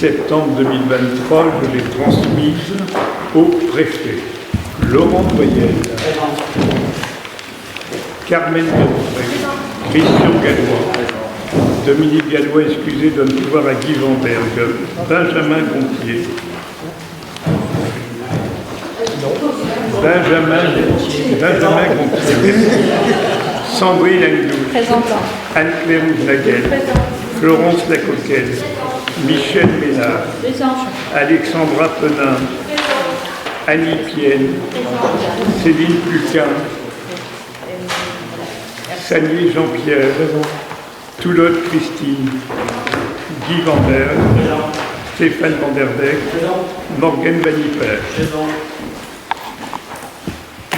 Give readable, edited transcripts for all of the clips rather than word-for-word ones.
septembre 2023, je l'ai transmise au préfet. Laurent Boyel, Carmen Delpré, Christian Gallois, Dominique Gallois, excusé, donne pouvoir à Guy Vanberg, Benjamin Gontier, Benjamin Gontier, Sandrine Anglou, Anne-Claire Naguel, Florence Lacoquelle, Michel Ménard, Alexandra Penin, Annie Pienne, Céline Pluquin, Sanier Jean-Pierre, Toulotte Christine, Guy Vanberg, Stéphane Vanderbeck, Morgane Vaniper.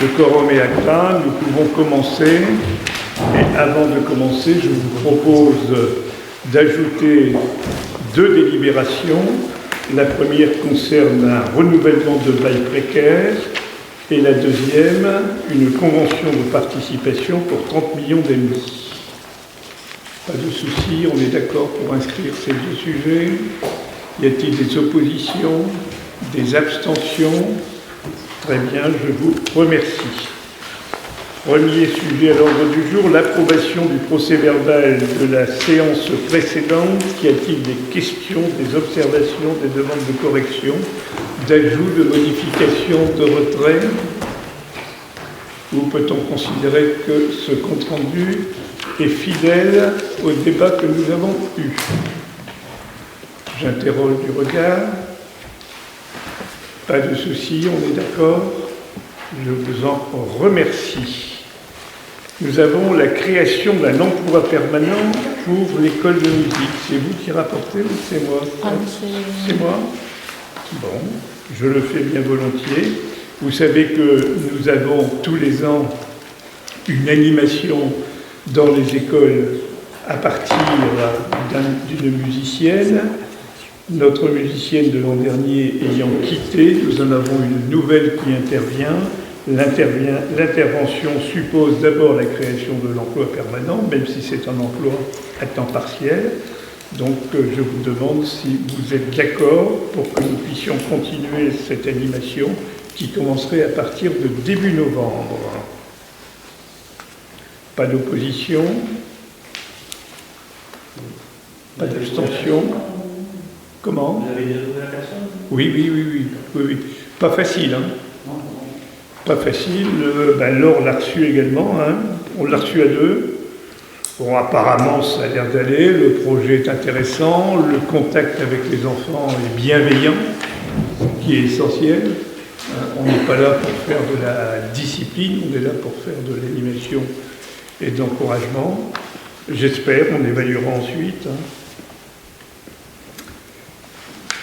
Le quorum est atteint, nous pouvons commencer. Et avant de commencer, je vous propose d'ajouter 2 délibérations. La première concerne un renouvellement de bail précaire et la deuxième, une convention de participation pour 30 millions d'ennemis. Pas de souci, on est d'accord pour inscrire ces 2 sujets. Y a-t-il des oppositions, des abstentions? Très bien, je vous remercie. Premier sujet à l'ordre du jour, l'approbation du procès-verbal de la séance précédente. Y a-t-il des questions, des observations, des demandes de correction, d'ajout, de modification, de retrait? Ou peut-on considérer que ce compte-rendu est fidèle au débat que nous avons eu? J'interroge du regard. Pas de souci, on est d'accord. Je vous en remercie. Nous avons la création d'un emploi permanent pour l'école de musique. C'est vous qui rapportez ou c'est moi? C'est moi? Bon, je le fais bien volontiers. Vous savez que nous avons tous les ans une animation dans les écoles à partir d'une musicienne. Notre musicienne de l'an dernier ayant quitté, nous en avons une nouvelle qui intervient. L'intervention suppose d'abord la création de l'emploi permanent, même si c'est un emploi à temps partiel. Donc je vous demande si vous êtes d'accord pour que nous puissions continuer cette animation qui commencerait à partir de début novembre. Pas d'opposition? Pas d'abstention? Comment? Vous avez trouvé la personne? Oui. Pas facile, hein? Pas facile. Laure l'a reçu également, hein. On l'a reçu à 2. Bon, apparemment, ça a l'air d'aller. Le projet est intéressant. Le contact avec les enfants est bienveillant, ce qui est essentiel. On n'est pas là pour faire de la discipline, on est là pour faire de l'animation et de l'encouragement. J'espère, on évaluera ensuite, hein.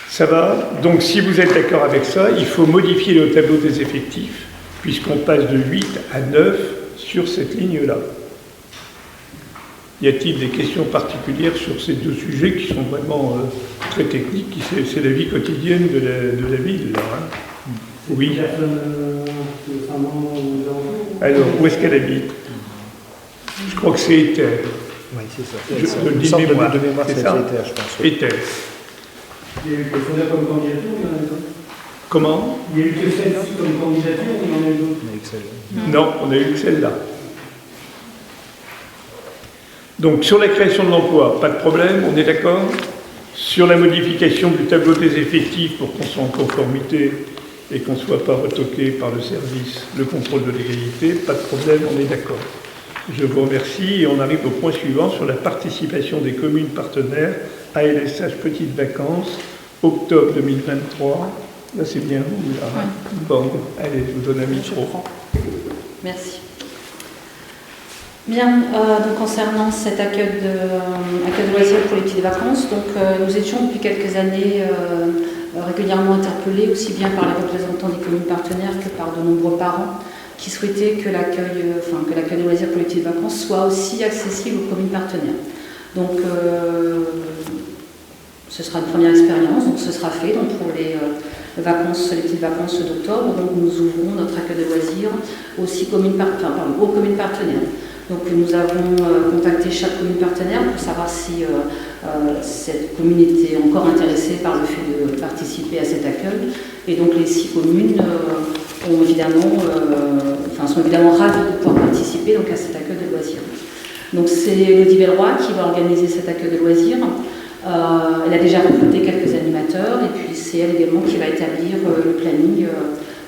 Ça va? Donc si vous êtes d'accord avec ça, il faut modifier le tableau des effectifs, puisqu'on passe de 8 à 9 sur cette ligne-là. Y a-t-il des questions particulières sur ces 2 sujets qui sont vraiment très techniques? C'est la vie quotidienne de la ville, là, hein. Oui. Alors, où est-ce qu'elle habite? Je crois que c'est Éther. Oui, c'est ça. Je le dis de mémoire, c'est ça, Éther, je pense. Éther. Il y a eu que celle-là comme candidature ou il y en a eu d'autres? Comment? Il y a eu que celle-ci comme candidature ou il y en a eu d'autres? Non, on a eu que celle-là. Donc, sur la création de l'emploi, pas de problème, on est d'accord? Sur la modification du tableau des effectifs pour qu'on soit en conformité et qu'on ne soit pas retoqué par le service, le contrôle de l'égalité, pas de problème, on est d'accord. Je vous remercie et on arrive au point suivant sur la participation des communes partenaires à LSH Petites Vacances, octobre 2023. Là, c'est bien vous, là. Oui. Bon, allez, je vous donne un micro. Merci. Bien, donc concernant cet accueil de loisirs pour les petites vacances, donc nous étions depuis quelques années régulièrement interpellés, aussi bien par les représentants des communes partenaires que par de nombreux parents qui souhaitaient que l'accueil de loisirs pour les petites vacances soit aussi accessible aux communes partenaires. Donc, ce sera une première expérience, donc ce sera fait donc pour les petites vacances d'octobre. Donc, nous ouvrons notre accueil de loisirs aussi aux communes partenaires. Donc nous avons contacté chaque commune partenaire pour savoir si cette commune était encore intéressée par le fait de participer à cet accueil. Et donc les 6 communes sont évidemment ravies de pouvoir participer donc, à cet accueil de loisirs. Donc c'est Elodie Belleroy qui va organiser cet accueil de loisirs. Elle a déjà recruté quelques animateurs et puis c'est elle également qui va établir le planning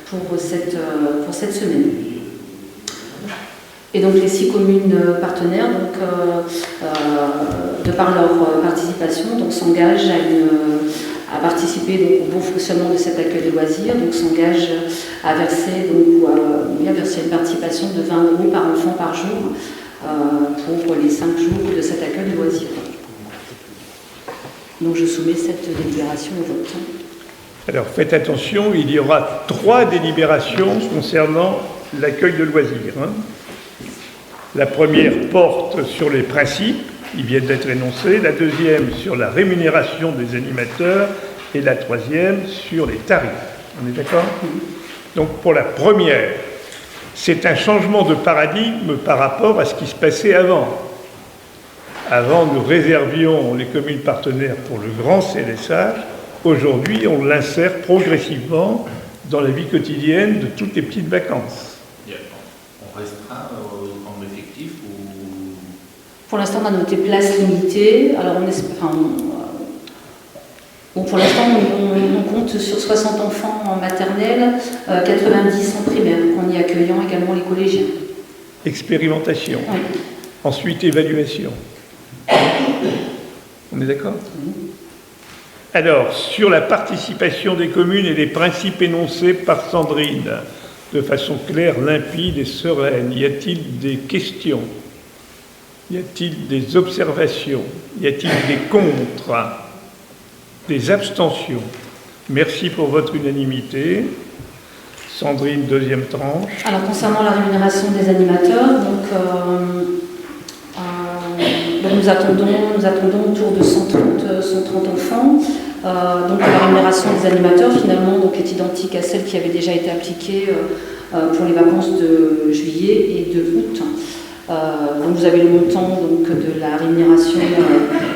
pour cette semaine. Et donc les 6 communes partenaires, donc, de par leur participation, s'engagent à participer donc, au bon fonctionnement de cet accueil de loisirs, donc s'engagent à verser une participation de 20 € par enfant par jour pour les 5 jours de cet accueil de loisirs. Donc je soumets cette délibération au vote. Alors faites attention, il y aura 3 délibérations concernant l'accueil de loisirs. La première porte sur les principes, ils viennent d'être énoncés. La deuxième sur la rémunération des animateurs. Et la troisième sur les tarifs. On est d'accord ? Donc pour la première, c'est un changement de paradigme par rapport à ce qui se passait avant. Avant, nous réservions les communes partenaires pour le grand CLSH. Aujourd'hui, on l'insère progressivement dans la vie quotidienne de toutes les petites vacances. On restreint en effectif ou... Pour l'instant, on a noté place limitée. Alors, pour l'instant, on compte sur 60 enfants en maternelle, 90 en primaire, en y accueillant également les collégiens. Expérimentation. Oui. Ensuite, évaluation. On est d'accord ? Alors, sur la participation des communes et les principes énoncés par Sandrine, de façon claire, limpide et sereine, y a-t-il des questions ? Y a-t-il des observations ? Y a-t-il des contre ? Des abstentions? Merci pour votre unanimité. Sandrine, deuxième tranche. Alors, concernant la rémunération des animateurs, nous attendons autour de 130 enfants. Donc la rémunération des animateurs finalement est identique à celle qui avait déjà été appliquée pour les vacances de juillet et de août. Donc vous avez le montant de la rémunération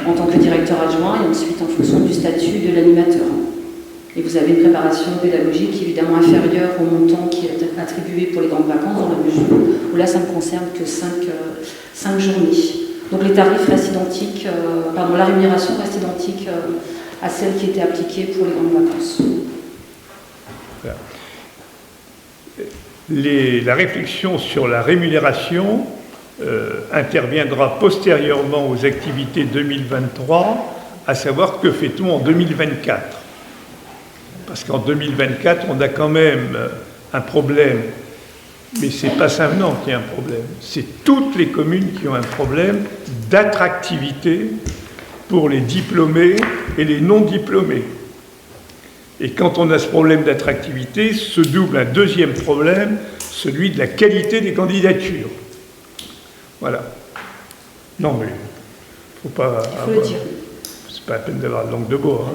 en tant que directeur adjoint et ensuite en fonction du statut de l'animateur. Et vous avez une préparation pédagogique évidemment inférieure au montant qui est attribué pour les grandes vacances dans la mesure où là ça ne concerne que 5 journées. Donc les tarifs restent identiques, la rémunération reste identique à celle qui était appliquée pour les grandes vacances. Voilà. La réflexion sur la rémunération interviendra postérieurement aux activités 2023, à savoir que fait-on en 2024. Parce qu'en 2024, on a quand même un problème, mais ce n'est pas Saint-Venant qui a un problème, c'est toutes les communes qui ont un problème d'attractivité pour les diplômés et les non-diplômés. Et quand on a ce problème d'attractivité, se double un deuxième problème, celui de la qualité des candidatures. Voilà. Non, mais il ne faut pas... Il faut le dire. C'est pas la peine d'avoir la langue de bois.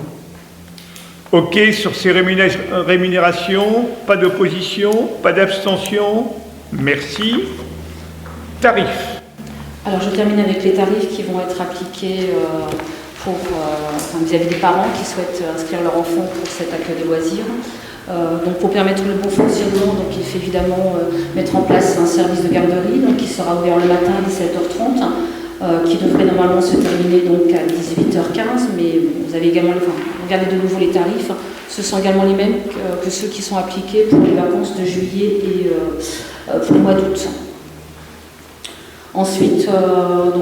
OK, sur ces rémunérations, pas d'opposition, pas d'abstention. Merci. Tarifs. Alors, je termine avec les tarifs qui vont être appliqués vis-à-vis des parents qui souhaitent inscrire leur enfant pour cet accueil de loisirs. Donc pour permettre le bon fonctionnement, il faut évidemment mettre en place un service de garderie qui sera ouvert le matin à 17h30, qui devrait normalement se terminer à 18h15, mais vous avez également, regardez de nouveau les tarifs, ce sont également les mêmes que ceux qui sont appliqués pour les vacances de juillet et pour le mois d'août. Ensuite, on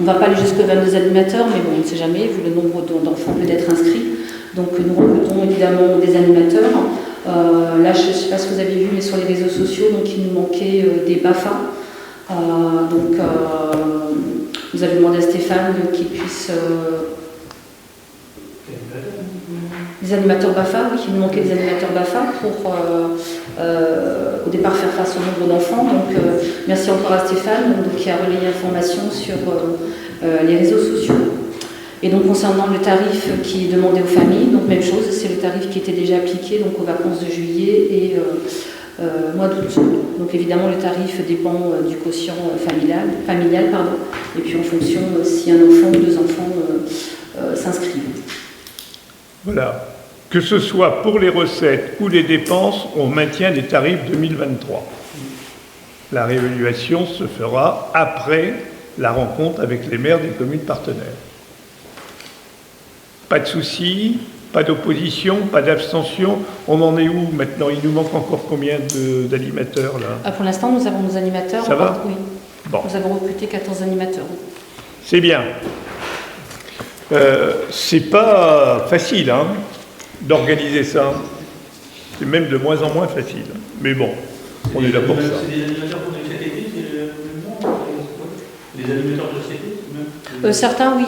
ne va pas aller jusqu'aux 22 animateurs, mais on ne sait jamais, vu le nombre d'enfants peut-être inscrits. Donc nous recrutons évidemment des animateurs. Là, je ne sais pas si vous avez vu, mais sur les réseaux sociaux, il nous manquait des BAFA. Vous avez demandé à Stéphane qu'il puisse... des animateurs BAFA, oui, il nous manquait des animateurs BAFA pour au départ faire face au nombre d'enfants. Donc merci encore à Stéphane qui a relayé l'information sur les réseaux sociaux. Et donc concernant le tarif qui est demandé aux familles, même chose, c'est le tarif qui était déjà appliqué aux vacances de juillet et mois d'août. Donc évidemment, le tarif dépend du quotient familial, et puis en fonction si un enfant ou deux enfants s'inscrivent. Voilà. Que ce soit pour les recettes ou les dépenses, on maintient les tarifs 2023. La réévaluation se fera après la rencontre avec les maires des communes partenaires. Pas de soucis, pas d'opposition, pas d'abstention. On en est où maintenant? Il nous manque encore combien d'animateurs là? Pour l'instant, nous avons nos animateurs. Ça va? Oui. Bon. Nous avons recruté 14 animateurs. C'est bien. C'est pas facile hein, d'organiser ça. C'est même de moins en moins facile. Mais bon, on est là pour ça. C'est des animateurs qu'on a eu cet été, c'est les animateurs de cet été Certains, oui,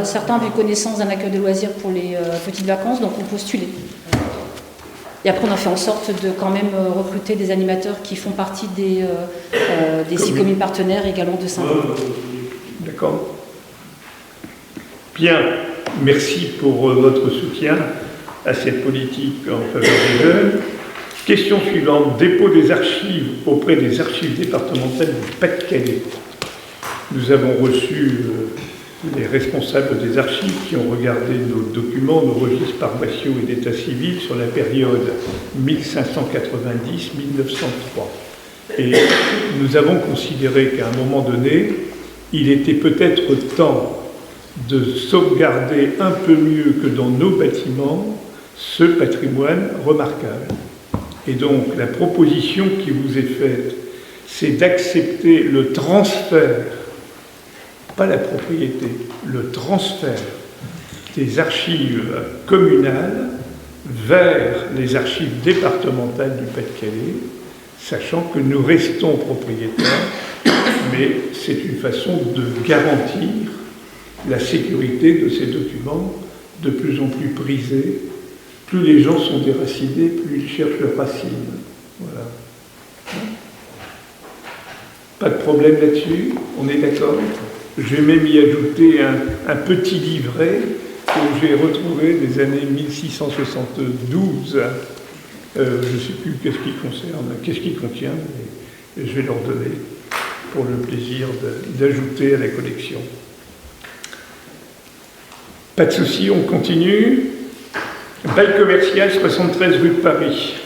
certains avaient connaissance d'un accueil de loisirs pour les petites vacances, donc ont postulé. Et après, on a fait en sorte de quand même recruter des animateurs qui font partie des 6 communes partenaires également de Saint-Paul. D'accord. Bien, merci pour votre soutien à cette politique en faveur des jeunes. Question suivante, dépôt des archives auprès des archives départementales du Pas-de-Calais. Nous avons reçu les responsables des archives qui ont regardé nos documents, nos registres paroissiaux et d'état civil sur la période 1590-1903. Et nous avons considéré qu'à un moment donné, il était peut-être temps de sauvegarder un peu mieux que dans nos bâtiments ce patrimoine remarquable. Et donc la proposition qui vous est faite, c'est d'accepter le transfert, pas la propriété, le transfert des archives communales vers les archives départementales du Pas-de-Calais, sachant que nous restons propriétaires, mais c'est une façon de garantir la sécurité de ces documents de plus en plus prisés. Plus les gens sont déracinés, plus ils cherchent leurs racines. Voilà. Pas de problème là-dessus, on est d'accord? Je vais même y ajouter un petit livret que j'ai retrouvé des années 1672. Je ne sais plus qu'est-ce qu'il contient, mais je vais leur donner pour le plaisir d'ajouter à la collection. Pas de souci, on continue. Bail commercial 73 rue de Paris.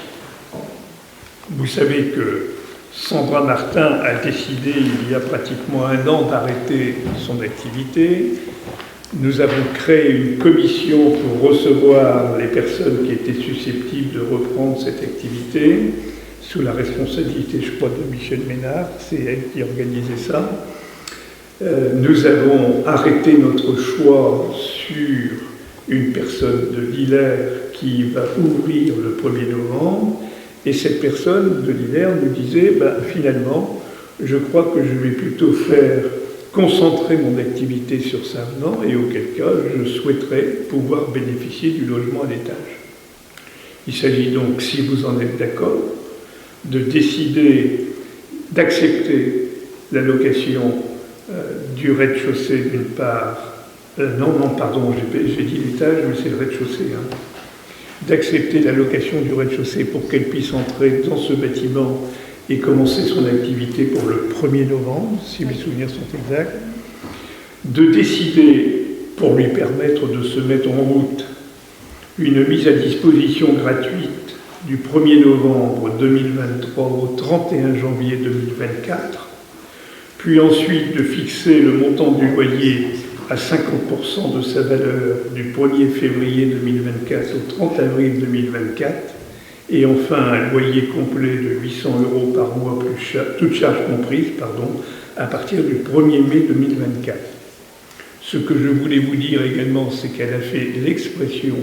Vous savez que Sandra Martin a décidé il y a pratiquement 1 an d'arrêter son activité. Nous avons créé une commission pour recevoir les personnes qui étaient susceptibles de reprendre cette activité, sous la responsabilité, je crois, de Michel Ménard. C'est elle qui organisait ça. Nous avons arrêté notre choix sur une personne de Villers qui va ouvrir le 1er novembre. Et cette personne de Villers nous disait, finalement, je crois que je vais plutôt concentrer mon activité sur Savenans, et auquel cas, je souhaiterais pouvoir bénéficier du logement à l'étage. Il s'agit donc, si vous en êtes d'accord, de décider d'accepter la location du rez-de-chaussée d'une part. J'ai dit l'étage, mais c'est le rez-de-chaussée. D'accepter la location du rez-de-chaussée pour qu'elle puisse entrer dans ce bâtiment et commencer son activité pour le 1er novembre, si mes souvenirs sont exacts. De décider, pour lui permettre de se mettre en route, une mise à disposition gratuite du 1er novembre 2023 au 31 janvier 2024, puis ensuite de fixer le montant du loyer à 50% de sa valeur du 1er février 2024 au 30 avril 2024, et enfin un loyer complet de 800 € par mois, toutes charges comprises, à partir du 1er mai 2024. Ce que je voulais vous dire également, c'est qu'elle a fait l'expression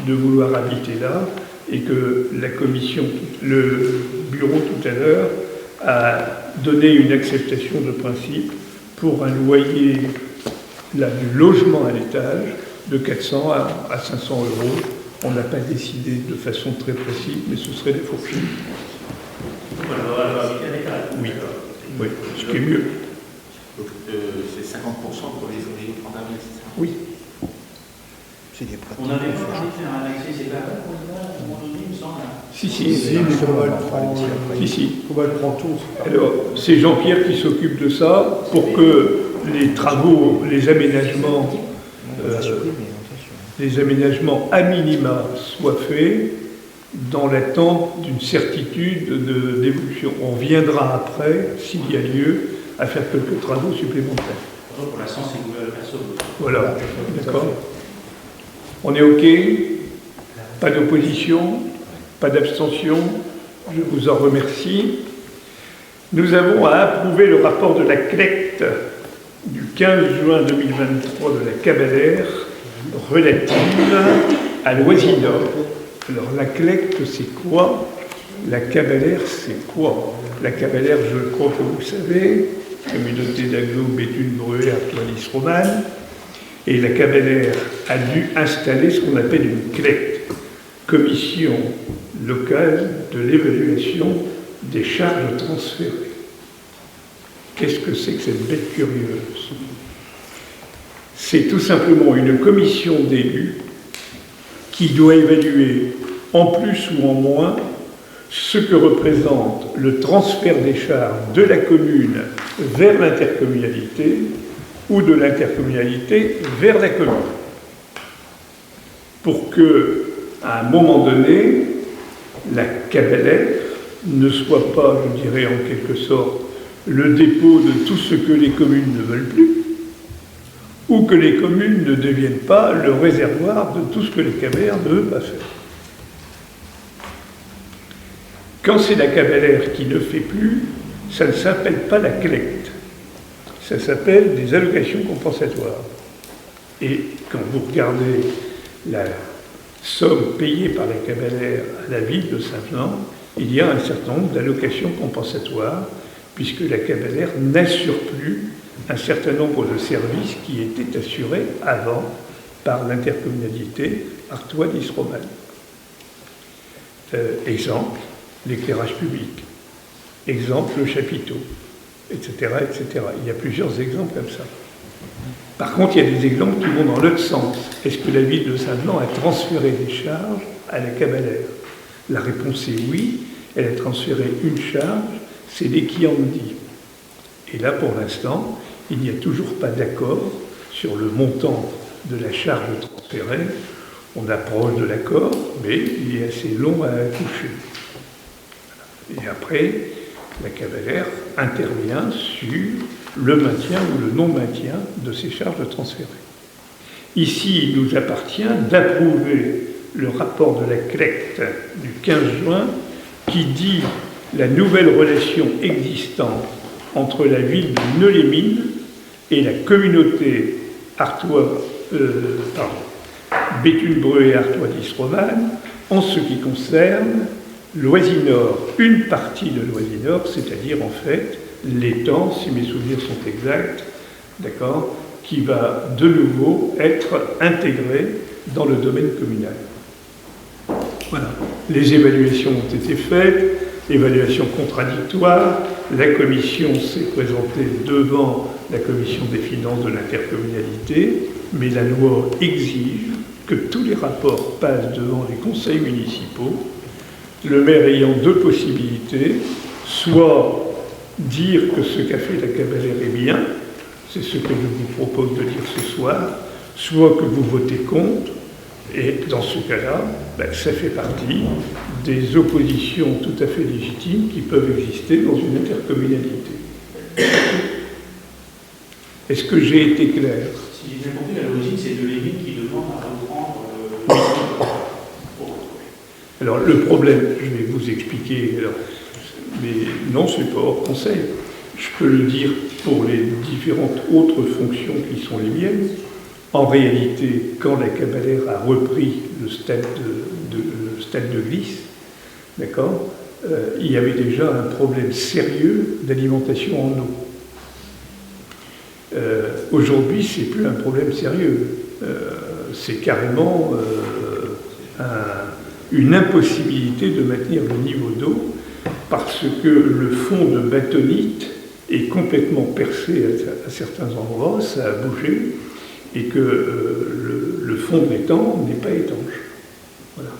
de vouloir habiter là, et que la commission, le bureau tout à l'heure, a donné une acceptation de principe pour un loyer du logement à l'étage de 400 à 500 €. On n'a pas décidé de façon très précise, mais ce serait des fourchettes. Oui, oui, ce qui est mieux. Donc c'est 50% pour les ouvriers 30 avril, c'est ça? Oui. C'est des pratiques. On avait pas parlé de faire un accès séparé pour le à un moment donné, il me semble. Si, Comment elle prend tout. Alors, c'est Jean-Pierre qui s'occupe de ça pour que les travaux, les aménagements à minima soient faits dans l'attente d'une certitude d'évolution. On viendra après, s'il y a lieu, à faire quelques travaux supplémentaires. Pour l'instant, c'est ouvert à personne. Voilà, d'accord. On est OK? Pas d'opposition? Pas d'abstention? Je vous en remercie. Nous avons à approuver le rapport de la CLECT du 15 juin 2023 de la Cabalère relative à l'Oisinor. Alors la CLECT, c'est quoi? La Cabalère, c'est quoi? La Cabalère, je crois que vous savez, communauté d'agglo Béthune Bruay Artois-Lys Romane, et la Cabalère a dû installer ce qu'on appelle une CLECT, commission locale de l'évaluation des charges transférées. Qu'est-ce que c'est que cette bête curieuse? C'est tout simplement une commission d'élus qui doit évaluer en plus ou en moins ce que représente le transfert des charges de la commune vers l'intercommunalité ou de l'intercommunalité vers la commune. Pour que, à un moment donné, la Cabalère ne soit pas, je dirais en quelque sorte, le dépôt de tout ce que les communes ne veulent plus, ou que les communes ne deviennent pas le réservoir de tout ce que les Cabalères ne veulent pas faire. Quand c'est la Cabalère qui ne fait plus, ça ne s'appelle pas la CLECT, ça s'appelle des allocations compensatoires. Et quand vous regardez la somme payée par la Cabalère à la ville de Saint-Jean, il y a un certain nombre d'allocations compensatoires, puisque la Cabalère n'assure plus un certain nombre de services qui étaient assurés avant par l'intercommunalité Artois-Lys Romane. Exemple, l'éclairage public. Exemple, le chapiteau, etc., etc. Il y a plusieurs exemples comme ça. Par contre, il y a des exemples qui vont dans l'autre sens. Est-ce que la ville de Saint-Jean a transféré des charges à la Cabalère? La réponse est oui. Elle a transféré une charge, c'est l'Equiandi. Et là, pour l'instant, il n'y a toujours pas d'accord sur le montant de la charge transférée. On approche de l'accord, mais il est assez long à accoucher. Et après, la Cabalère intervient sur le maintien ou le non-maintien de ces charges transférées. Ici, il nous appartient d'approuver le rapport de la CLECT du 15 juin qui dit la nouvelle relation existante entre la ville de Neu-les-Mines et la communauté Béthune Bruay et Artois-Lys Romane en ce qui concerne l'Oisinor, une partie de l'Oisinor, c'est-à-dire en fait l'étang, si mes souvenirs sont exacts, d'accord, qui va de nouveau être intégré dans le domaine communal. Voilà. Les évaluations ont été faites, évaluation contradictoire, la commission s'est présentée devant la commission des finances de l'intercommunalité, mais la loi exige que tous les rapports passent devant les conseils municipaux, le maire ayant deux possibilités, soit dire que ce qu'a fait la Cabalère est bien, c'est ce que je vous propose de dire ce soir, soit que vous votez contre, et dans ce cas-là, ça fait partie des oppositions tout à fait légitimes qui peuvent exister dans une intercommunalité. Est-ce que j'ai été clair? Si j'ai bien compris, à l'origine, c'est Neu-les-Mines qui demande à reprendre Alors, le problème, je vais vous expliquer, mais non, c'est pas hors conseil. Je peux le dire pour les différentes autres fonctions qui sont les miennes. En réalité, quand la Cabalère a repris le stade de Glisse, d'accord, il y avait déjà un problème sérieux d'alimentation en eau. Aujourd'hui, c'est plus un problème sérieux. C'est carrément une impossibilité de maintenir le niveau d'eau parce que le fond de bâtonite est complètement percé à certains endroits, ça a bougé, et que le fond de l'étang n'est pas étanche. Voilà.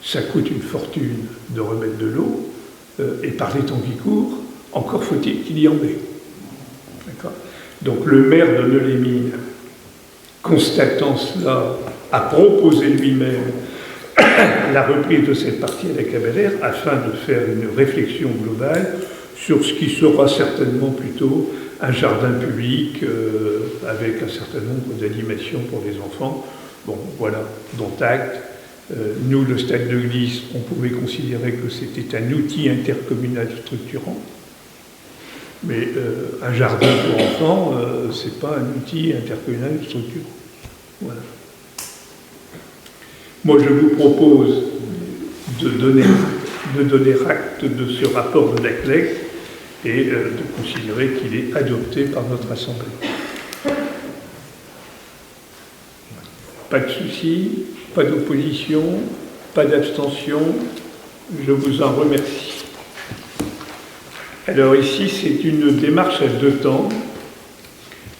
Ça coûte une fortune de remettre de l'eau, et par les temps qui courent, encore faut-il qu'il y en ait. D'accord ? Donc le maire de Neu-les-Mines, constatant cela, a proposé lui-même la reprise de cette partie à la Cavalère afin de faire une réflexion globale sur ce qui sera certainement plutôt un jardin public avec un certain nombre d'animations pour les enfants. Bon, voilà, dont acte. Nous, le Stade de Glisse, on pouvait considérer que c'était un outil intercommunal structurant. Mais un jardin pour enfants, ce n'est pas un outil intercommunal structurant. Voilà. Moi, je vous propose de donner acte de ce rapport de la CLEC et de considérer qu'il est adopté par notre Assemblée. Pas de soucis, pas d'opposition, pas d'abstention. Je vous en remercie. Alors ici, c'est une démarche à deux temps.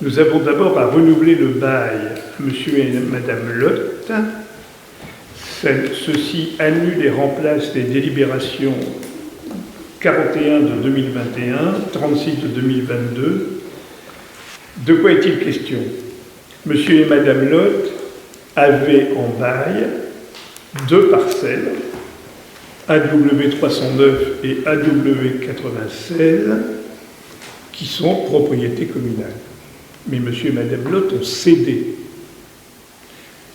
Nous avons d'abord à renouveler le bail Monsieur et Madame Lotte. Ceci annule et remplace les délibérations 41 de 2021, 36 de 2022. De quoi est-il question? Monsieur et Madame Lotte avaient en bail deux parcelles, AW309 et AW96, qui sont propriétés communales. Mais monsieur et madame Lotte ont cédé.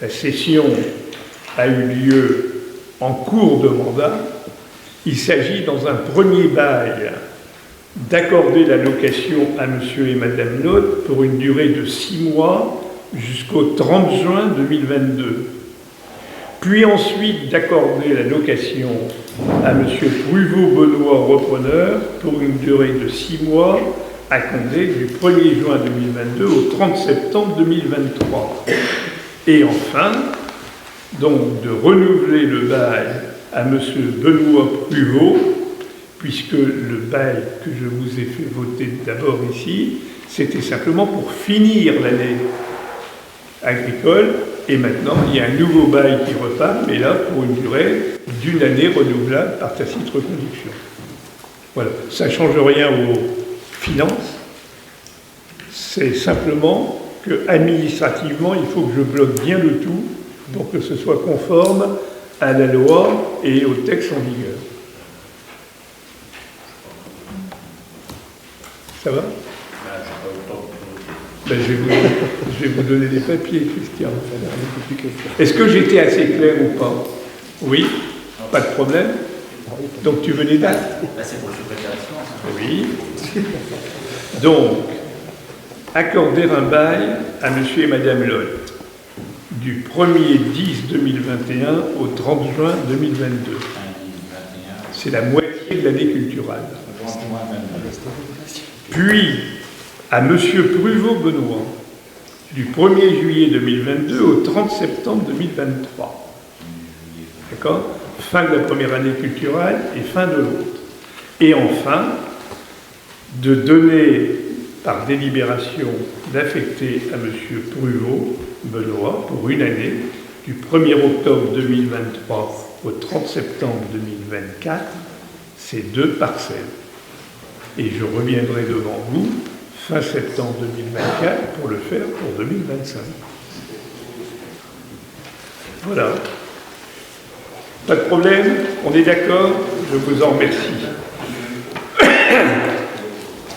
La cession a eu lieu en cours de mandat. Il s'agit dans un premier bail d'accorder la location à monsieur et madame Lotte pour une durée de 6 mois jusqu'au 30 juin 2022. Puis ensuite d'accorder la location à M. Pruvot-Benoît, repreneur, pour une durée de 6 mois à compter du 1er juin 2022 au 30 septembre 2023. Et enfin, donc de renouveler le bail à M. Benoît Pruvot, puisque le bail que je vous ai fait voter d'abord ici, c'était simplement pour finir l'année agricole. Et maintenant, il y a un nouveau bail qui repart, mais là, pour une durée d'une année renouvelable par tacite reconduction. Voilà. Ça ne change rien aux finances. C'est simplement que, administrativement, il faut que je bloque bien le tout pour que ce soit conforme à la loi et au texte en vigueur. Ça va ? Ben, je vais vous donner des papiers, Christian. Est-ce que j'étais assez clair ou pas? Oui, pas de problème. Donc tu veux les dates? C'est pour le secrétaire. Oui. Donc, accorder un bail à monsieur et madame Lotte du 1er 10-2021 au 30 juin 2022. C'est la moitié de l'année culturelle. Puis, à M. Pruvot-Benoît, du 1er juillet 2022 au 30 septembre 2023. D'accord? Fin de la première année culturelle et fin de l'autre. Et enfin, de donner par délibération d'affecter à M. Pruvot-Benoît pour une année, du 1er octobre 2023 au 30 septembre 2024, ces deux parcelles. Et je reviendrai devant vous fin septembre 2024 pour le faire pour 2025. Voilà. Pas de problème? On est d'accord? Je vous en remercie.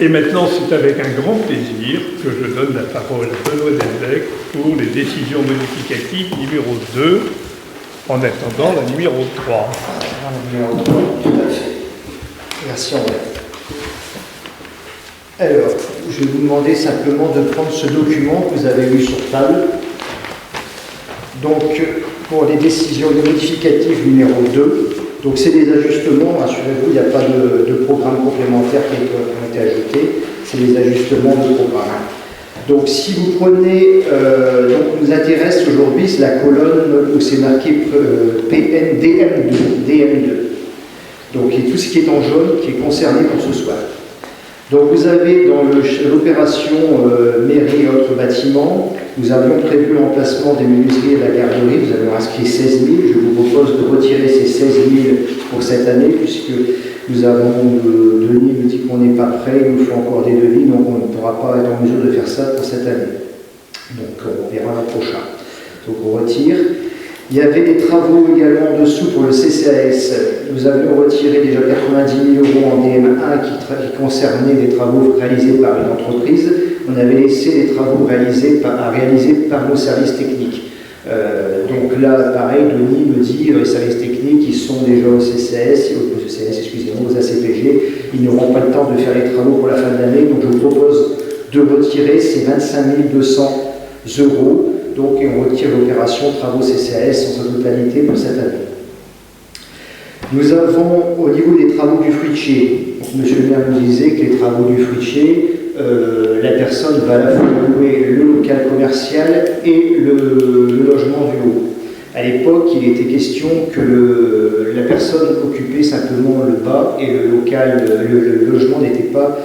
Et maintenant, c'est avec un grand plaisir que je donne la parole à Benoît Delbecq pour les décisions modificatives numéro 2, en attendant la numéro 3. La numéro 3, tout à fait. Merci André. Alors, je vais vous demander simplement de prendre ce document que vous avez eu sur table. Donc, pour les décisions modificatives numéro 2, donc c'est des ajustements, rassurez-vous, il n'y a pas de programme complémentaire qui ont été ajoutés, c'est des ajustements de programme. Donc, si vous prenez, donc nous intéresse aujourd'hui, c'est la colonne où c'est marqué PN DM2. Donc, et tout ce qui est en jaune qui est concerné pour ce soir. Donc vous avez dans l'opération mairie notre bâtiment. Nous avions prévu l'emplacement des menuiseries et de la garderie. Nous avions inscrit 16 000. Je vous propose de retirer ces 16 000 pour cette année, puisque nous avons, Denis nous dit qu'on n'est pas prêt, il nous faut encore des devis, donc on ne pourra pas être en mesure de faire ça pour cette année. Donc on verra l'an prochain. Donc on retire. Il y avait des travaux également en dessous pour le CCAS. Nous avions retiré déjà 90 000 € en DM1 qui concernaient des travaux réalisés par une entreprise. On avait laissé les travaux réalisés par nos services techniques. Donc là, pareil, Denis me dit, les services techniques, ils sont déjà au CCAS, aux ACPG, ils n'auront pas le temps de faire les travaux pour la fin de l'année, donc je vous propose de retirer ces 25 200 €, donc et on retire l'opération travaux CCAS en sa totalité pour cette année. Nous avons, au niveau des travaux du fruitier, M. le maire nous disait que les travaux du fruitier, la personne va à la fois louer le local commercial et le logement du haut. À l'époque, il était question que la personne occupait simplement le bas et le logement n'était pas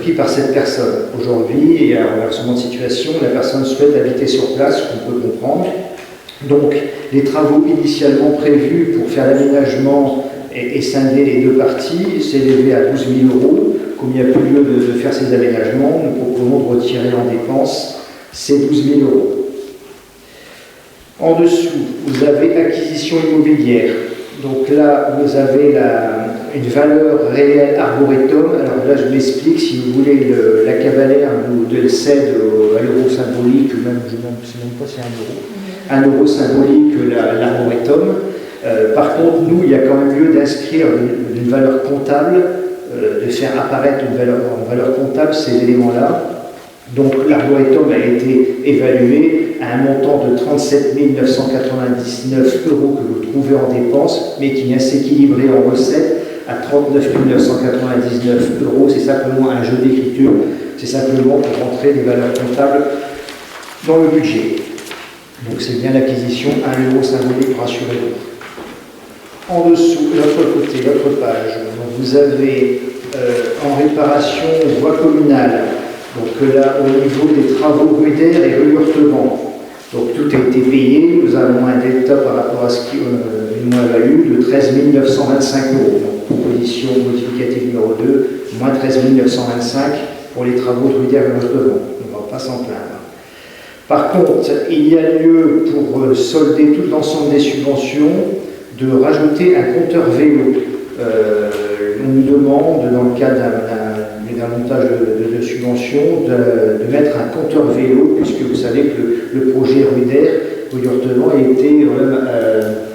pris par cette personne. Aujourd'hui, il y a un renversement de situation, la personne souhaite habiter sur place, ce qu'on peut comprendre. Donc, les travaux initialement prévus pour faire l'aménagement et scinder les deux parties s'élevaient à 12 000 €. Comme il n'y a plus lieu de faire ces aménagements, nous proposons de retirer en dépenses ces 12 000 €. En dessous, vous avez acquisition immobilière. Donc là, vous avez une valeur réelle arboretum. Alors là, je m'explique, si vous voulez, la cavalaire nous le cède à l'euro symbolique, même, je ne sais même pas si c'est 1 euro symbolique l'arboretum. Par contre, nous, il y a quand même lieu d'inscrire une valeur comptable, de faire apparaître une valeur comptable ces éléments-là. Donc l'arboretum a été évalué à un montant de 37 999 € que vous trouvez en dépenses, mais qui vient s'équilibrer en recettes à 39 999 €. C'est simplement un jeu d'écriture, c'est simplement pour rentrer des valeurs comptables dans le budget. Donc c'est bien l'acquisition, 1 euro symbolique, rassurez-vous. En dessous, l'autre côté, l'autre page, donc vous avez en réparation voie communale. Donc là, au niveau des travaux rue d'Air et rue Hurtevent, donc tout a été payé. Nous avons un delta par rapport à ce qui une moins-value de 13 925 €. Donc proposition modificative numéro 2, moins 13 925 pour les travaux de rue d'Air et Hurtevent. On ne va pas s'en plaindre. Par contre, il y a lieu pour solder tout l'ensemble des subventions de rajouter un compteur vélo. On nous demande, dans le cadre d'un montage de subvention, de mettre un compteur vélo, puisque vous savez que le projet rue d'Air, rue Hurtevent, a été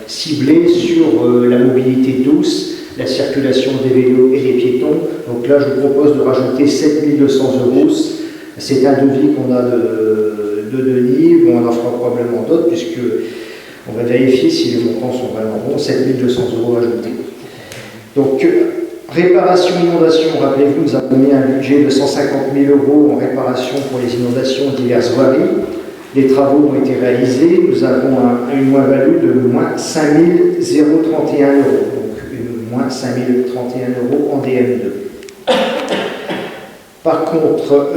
ciblé sur la mobilité douce, la circulation des vélos et des piétons. Donc là, je vous propose de rajouter 7 200 €. C'est un devis qu'on a de Denis. Bon, on en fera probablement d'autres, puisque on va vérifier si les montants sont vraiment bons. 7 200 € ajoutés. Donc, réparation inondation, rappelez-vous, nous avons mis un budget de 150 000 € en réparation pour les inondations diverses voiries. Les travaux ont été réalisés. Nous avons une moins-value de moins 5 031 €. Donc, moins 5 031 € en DM2. Par contre,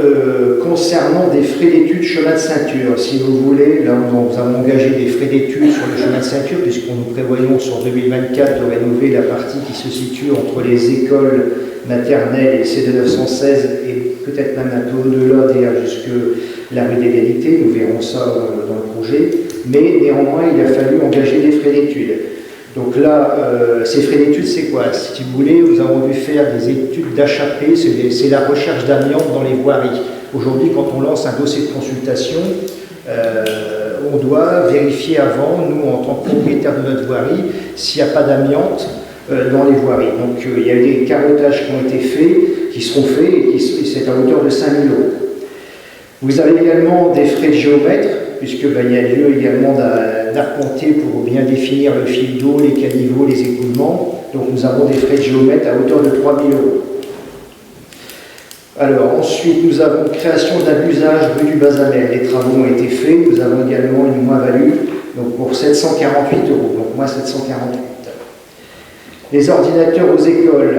concernant des frais d'études chemin de ceinture, si vous voulez, là nous avons engagé des frais d'études sur le chemin de ceinture, puisqu'on nous prévoyons sur 2024 de rénover la partie qui se situe entre les écoles maternelles et CD 916 et peut-être même un peu au-delà d'ailleurs jusque la rue d'égalité. Nous verrons ça dans le projet. Mais néanmoins, il a fallu engager des frais d'études. Donc là, ces frais d'études, c'est quoi? Si vous voulez, nous avons dû faire des études d'HAP, c'est la recherche d'amiante dans les voiries. Aujourd'hui, quand on lance un dossier de consultation, on doit vérifier avant, nous, en tant que propriétaire de notre voirie, s'il n'y a pas d'amiante dans les voiries. Donc il y a des carottages qui ont été faits, qui seront faits, et c'est à hauteur de 5 000 €. Vous avez également des frais de géomètre, puisque il y a lieu également d'arpenter pour bien définir le fil d'eau, les caniveaux, les écoulements. Donc nous avons des frais de géomètre à hauteur de 3 000 €. Alors ensuite, nous avons création d'un usage rue du Bazamel. Les travaux ont été faits. Nous avons également une moins-value, donc pour 748 €, donc moins 748. Les ordinateurs aux écoles.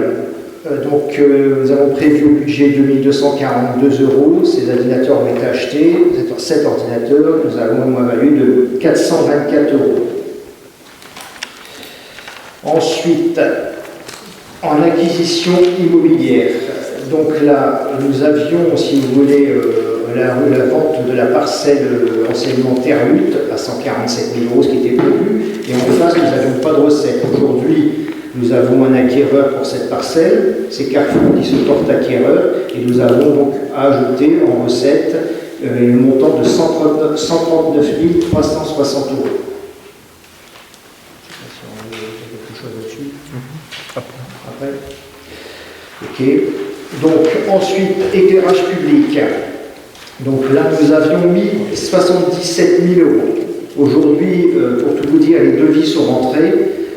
Nous avons prévu au budget 2242 €. Ces ordinateurs ont été achetés. 7 ordinateurs. Nous avons une moins-value de 424 €. Ensuite, en acquisition immobilière. Donc là, nous avions, si vous voulez, la vente de la parcelle anciennement Terre Lutte à 147 000 €, ce qui était prévu. Et en face, nous n'avions pas de recettes. Aujourd'hui, nous avons un acquéreur pour cette parcelle, c'est Carrefour qui se porte acquéreur, et nous avons donc ajouté en recette un montant de 139 360 €. Après. Ok. Donc ensuite, éclairage public. Donc là, nous avions mis 77 000 €. Aujourd'hui, pour tout vous dire, les devis sont rentrés.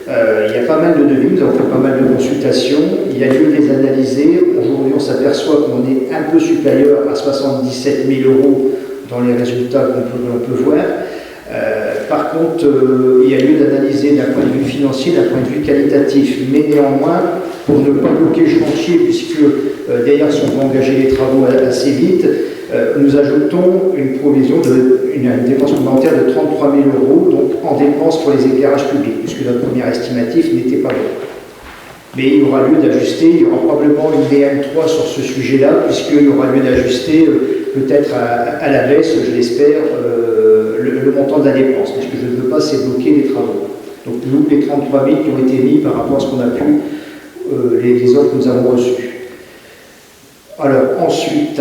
Il y a pas mal de devis, nous avons fait pas mal de consultations. Il y a lieu de les analyser. Aujourd'hui, on s'aperçoit qu'on est un peu supérieur à 77 000 € dans les résultats qu'on peut voir. Par contre, il y a lieu d'analyser d'un point de vue financier, d'un point de vue qualitatif. Mais néanmoins, pour ne pas bloquer le chantier, puisque d'ailleurs, si on peut engager les travaux assez vite, nous ajoutons une provision une dépense complémentaire de 33 000 €, donc en dépenses pour les éclairages publics, puisque notre premier estimatif n'était pas bon. Mais il y aura lieu d'ajuster, il y aura probablement une DM3 sur ce sujet-là, puisqu'il y aura lieu d'ajuster peut-être à la baisse, je l'espère, le montant de la dépense. Mais ce que je ne veux pas, c'est bloquer les travaux. Donc nous, les 33 000 qui ont été mis par rapport à ce qu'on a pu, les offres que nous avons reçues. Alors ensuite,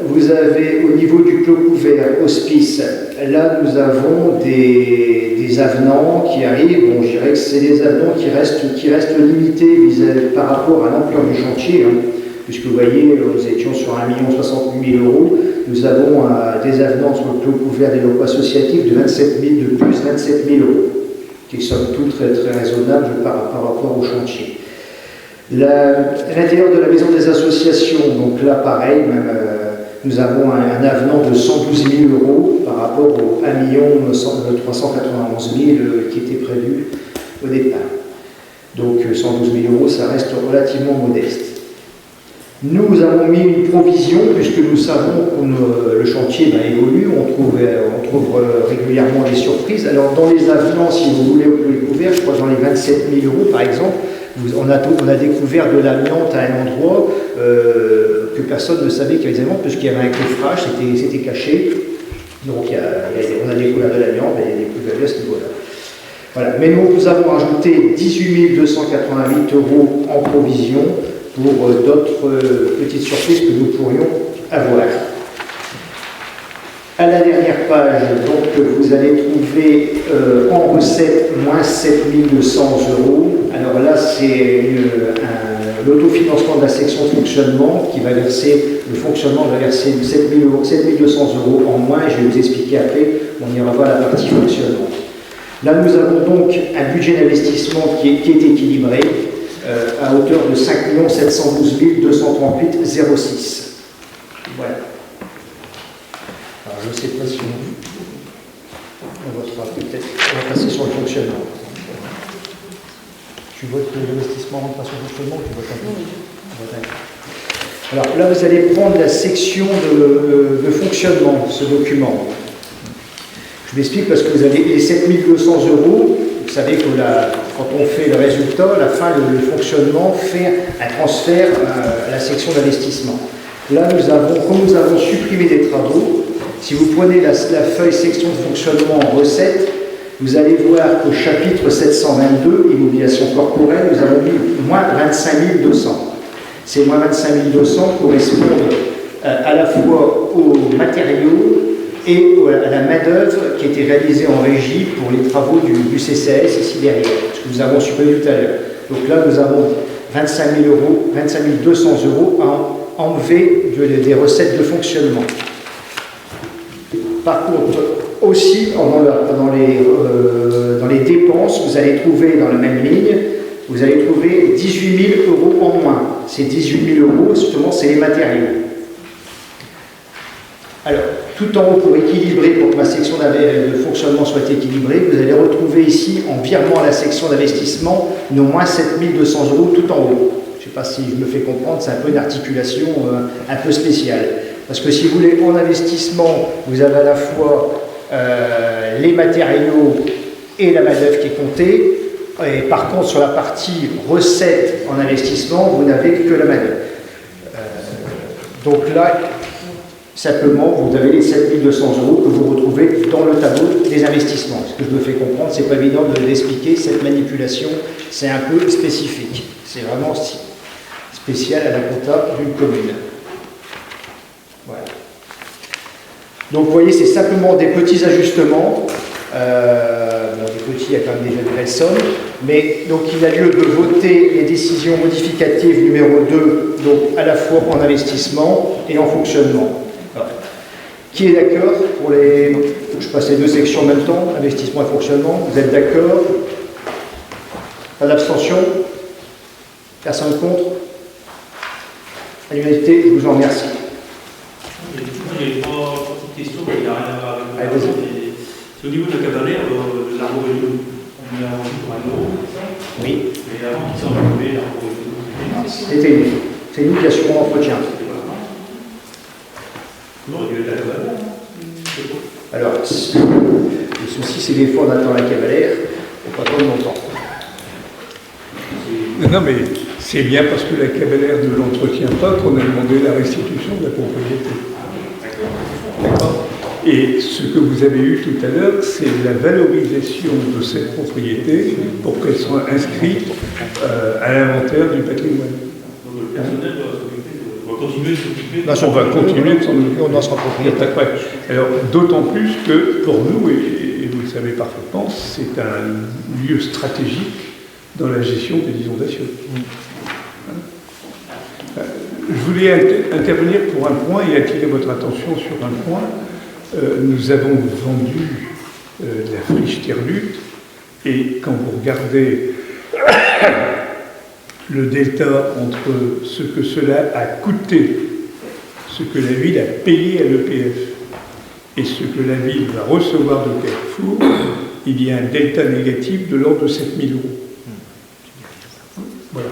vous avez au niveau du clos couvert hospice, là nous avons des avenants qui arrivent. Bon, je dirais que c'est des avenants qui restent limités par rapport à l'ampleur du chantier, hein, puisque vous voyez, nous étions sur 1 068 000 €. Nous avons des avenants sur le clos couvert des locaux associatifs de 27 000, de plus 27 000 €, qui sont tous très, très raisonnables par rapport au chantier. L'intérieur de la maison des associations, donc là pareil, nous avons un avenant de 112 000 € par rapport aux 1 391 000 € qui était prévu au départ. Donc 112 000 €, ça reste relativement modeste. Nous avons mis une provision, puisque nous savons que le chantier évolue, on trouve régulièrement des surprises. Alors dans les avenants, si vous voulez, vous pouvez découvrir, je crois dans les 27 000 € par exemple, on a découvert de l'amiante à un endroit que personne ne savait qu'il y avait des amiantes, puisqu'il y avait un coffrage, c'était caché. Donc on a découvert de l'amiante, il y a des plus-values à ce niveau-là. Voilà. Mais nous avons ajouté 18 288 € en provision pour d'autres petites surprises que nous pourrions avoir. À la dernière page, donc, vous allez trouver en recette moins 7 200 €. Alors là, c'est l'autofinancement de la section de fonctionnement qui va verser, le fonctionnement va verser 7 200 € en moins. Je vais vous expliquer après, on ira voir la partie fonctionnement. Là, nous avons donc un budget d'investissement qui est équilibré à hauteur de 5 712 238,06 €. Voilà. Alors, je ne sais pas si on va passer sur le fonctionnement. Tu votes l'investissement en passant au fonctionnement ou tu votes un peu? Alors là, vous allez prendre la section de fonctionnement, ce document. Je m'explique parce que vous avez les 7 200 €. Vous savez que quand on fait le résultat, à la fin, le fonctionnement fait un transfert à la section d'investissement. Là, comme nous avons supprimé des travaux, si vous prenez la feuille section de fonctionnement en recette, vous allez voir qu'au chapitre 722, immobilisation corporelle, nous avons mis moins 25 200. Ces moins 25 200 correspondent à la fois aux matériaux et à la main-d'œuvre qui a été réalisée en régie pour les travaux du CCAS ici derrière, ce que nous avons supprimé tout à l'heure. Donc là, nous avons 25 200 € à enlever des recettes de fonctionnement. Par contre, aussi, dans les dépenses, vous allez trouver dans la même ligne, vous allez trouver 18 000 € en moins. Ces 18 000 €, justement, c'est les matériaux. Alors, tout en haut, pour équilibrer, pour que ma section de fonctionnement soit équilibrée, vous allez retrouver ici, en virement à la section d'investissement, nos moins 7 200 € tout en haut. Je ne sais pas si je me fais comprendre, c'est un peu une articulation un peu spéciale. Parce que si vous voulez, en investissement, vous avez à la fois les matériaux et la main-d'œuvre qui est comptée. Et par contre, sur la partie recettes en investissement, vous n'avez que la main-d'œuvre. Donc là, simplement, vous avez les 7 200 € que vous retrouvez dans le tableau des investissements. Ce que je me fais comprendre, c'est pas évident de l'expliquer, cette manipulation, c'est un peu spécifique. C'est vraiment spécial à la compta d'une commune. Voilà. Donc vous voyez, c'est simplement des petits ajustements. Des petits, il y a quand même déjà de belles sommes. Mais donc il a lieu de voter les décisions modificatives numéro 2, donc à la fois en investissement et en fonctionnement. Alors, qui est d'accord pour les... Je passe les deux sections en même temps, investissement et fonctionnement. Vous êtes d'accord? Pas d'abstention? Personne contre? À l'unanimité, je vous en remercie. J'ai trois petites questions, mais il n'y a rien à voir avec Allez, c'est au niveau de la cavalère, l'arbre vélo, on l'a vendu pour 1 €, c'est ça? Oui. Mais avant qu'ils s'en trouvaient, l'arbre vélo, C'était nous. C'est nous qui assurons l'entretien. non, il y a eu la cavalère. Alors, le souci, c'est des fois on attend la cavalière, on pas trop longtemps. Non, mais c'est bien parce que la cavalière ne l'entretient pas qu'on a demandé la restitution de la propriété. D'accord. Et ce que vous avez eu tout à l'heure, c'est la valorisation de cette propriété pour qu'elle soit inscrite à l'inventaire du patrimoine. Donc le personnel doit continuer de s'occuper. Non, On va continuer de s'en occuper. On en sera propriétaire. Alors, d'autant plus que pour nous, et vous le savez parfaitement, c'est un lieu stratégique dans la gestion des inondations. Je voulais intervenir pour un point et attirer votre attention sur un point. Nous avons vendu la friche Terre-Lutte et quand vous regardez le delta entre ce que cela a coûté, ce que la ville a payé à l'EPF et ce que la ville va recevoir de Carrefour, il y a un delta négatif de l'ordre de 7 000 €. Voilà.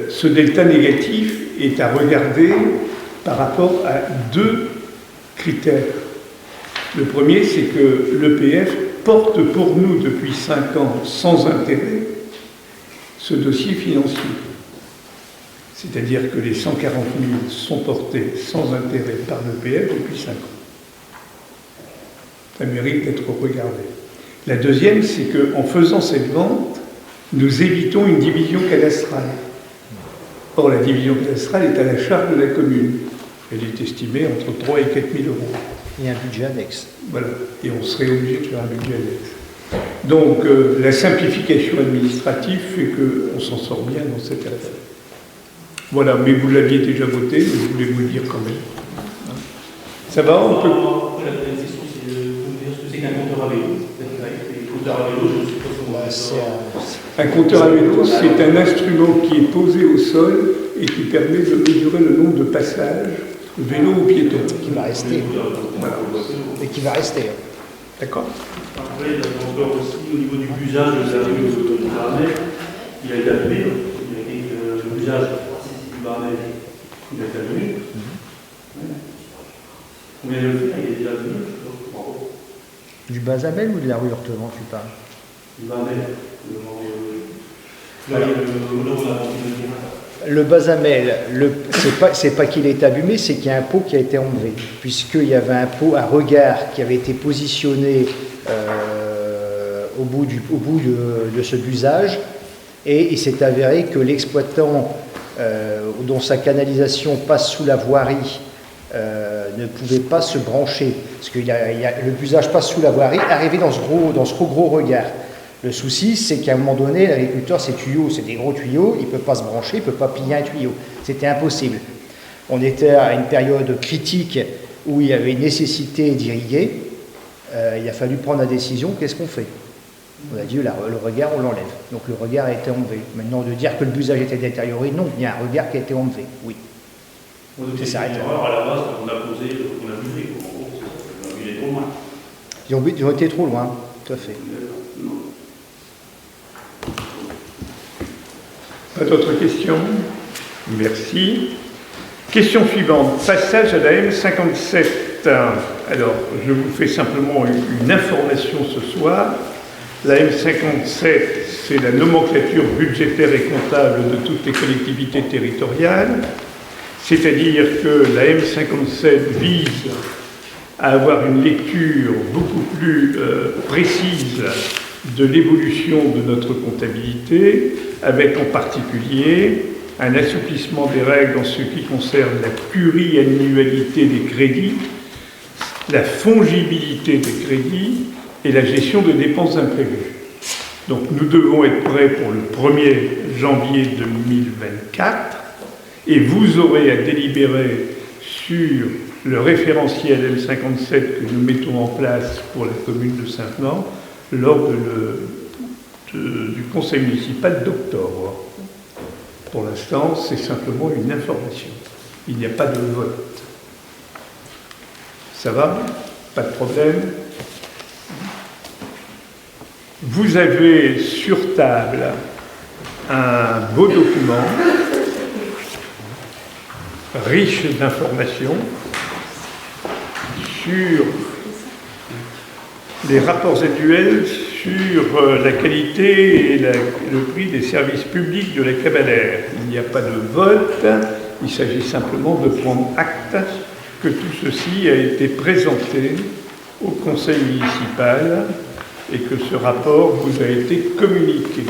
Ce delta négatif est à regarder par rapport à deux critères. Le premier, c'est que l'EPF porte pour nous depuis 5 ans sans intérêt ce dossier financier. C'est-à-dire que les 140 000 sont portés sans intérêt par l'EPF depuis 5 ans. Ça mérite d'être regardé. La deuxième, c'est qu'en faisant cette vente, nous évitons une division cadastrale. Or, la division cadastrale est à la charge de la commune. Elle est estimée entre 3 et 4 000 €. Il y a un budget annexe. Voilà. Et on serait obligé de faire un budget annexe. Donc, la simplification administrative fait qu'on s'en sort bien dans cette affaire. Voilà, mais vous l'aviez déjà voté, mais je voulais vous le dire quand même. Ça va, on peut... Après, la deuxième question, c'est de vous dire ce que c'est qu'un compteur à vélo. Les compteurs à vélo, je ne sais pas comment Un compteur à vélo, c'est un instrument qui est posé au sol et qui permet de mesurer le nombre de passages, vélo ou piéton. Qui va rester. Voilà. Et qui va rester. D'accord. Après, il y a encore aussi au niveau du busage de la rue de Barnet, il a été allumé. Il a dit que le busage du Barnet, il a été allumé. Combien de fois il est déjà allumé? Du Bazamel ou de la rue Hortevent, tu parles? Du Barnet. Là, il y a le nom de la Le Bazamel, c'est pas qu'il est abîmé, c'est qu'il y a un pot qui a été enlevé, puisqu'il y avait un pot, un regard qui avait été positionné au bout de ce busage, et il s'est avéré que l'exploitant, dont sa canalisation passe sous la voirie, ne pouvait pas se brancher, parce que le busage passe sous la voirie, arrivé dans ce gros regard. Le souci, c'est qu'à un moment donné, l'agriculteur, ces tuyaux, c'est des gros tuyaux, il ne peut pas se brancher, il ne peut pas piller un tuyau. C'était impossible. On était à une période critique où il y avait une nécessité d'irriguer. Il a fallu prendre la décision, qu'est-ce qu'on fait? On a dit, le regard, on l'enlève. Donc le regard a été enlevé. Maintenant, de dire que le busage était détérioré, non, il y a un regard qui a été enlevé, oui. C'est ça. Alors à la base, on a posé, on a mesuré. En gros, il est trop loin. Ils ont été trop loin, tout à fait. Pas d'autres questions? Merci. Question suivante. Passage à la M57. Alors, je vous fais simplement une information ce soir. La M57, c'est la nomenclature budgétaire et comptable de toutes les collectivités territoriales. C'est-à-dire que la M57 vise à avoir une lecture beaucoup plus précise de l'évolution de notre comptabilité, avec en particulier un assouplissement des règles en ce qui concerne la pluriannualité des crédits, la fongibilité des crédits et la gestion de dépenses imprévues. Donc nous devons être prêts pour le 1er janvier 2024 et vous aurez à délibérer sur le référentiel M57 que nous mettons en place pour la commune de Saint-Venant lors du conseil municipal d'octobre. Pour l'instant, c'est simplement une information. Il n'y a pas de vote. Ça va? Pas de problème? Vous avez sur table un beau document riche d'informations sur les rapports annuels sur la qualité et le prix des services publics de la Cabalère. Il n'y a pas de vote, il s'agit simplement de prendre acte que tout ceci a été présenté au conseil municipal et que ce rapport vous a été communiqué.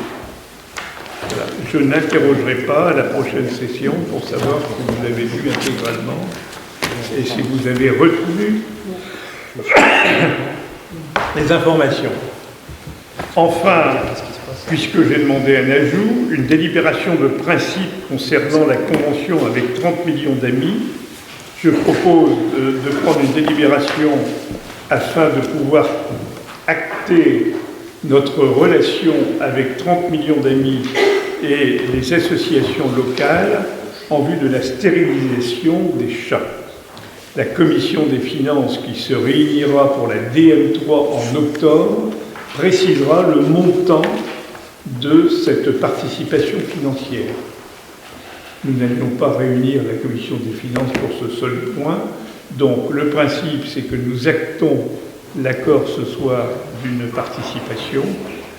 Voilà. Je n'interrogerai pas à la prochaine session pour savoir si vous l'avez lu intégralement et si vous avez retenu les informations. Enfin, puisque j'ai demandé un ajout, une délibération de principe concernant la convention avec 30 millions d'amis, je propose de prendre une délibération afin de pouvoir acter notre relation avec 30 millions d'amis et les associations locales en vue de la stérilisation des chats. La commission des finances qui se réunira pour la DM3 en octobre précisera le montant de cette participation financière. Nous n'allions pas réunir la commission des finances pour ce seul point. Donc le principe, c'est que nous actons l'accord ce soir d'une participation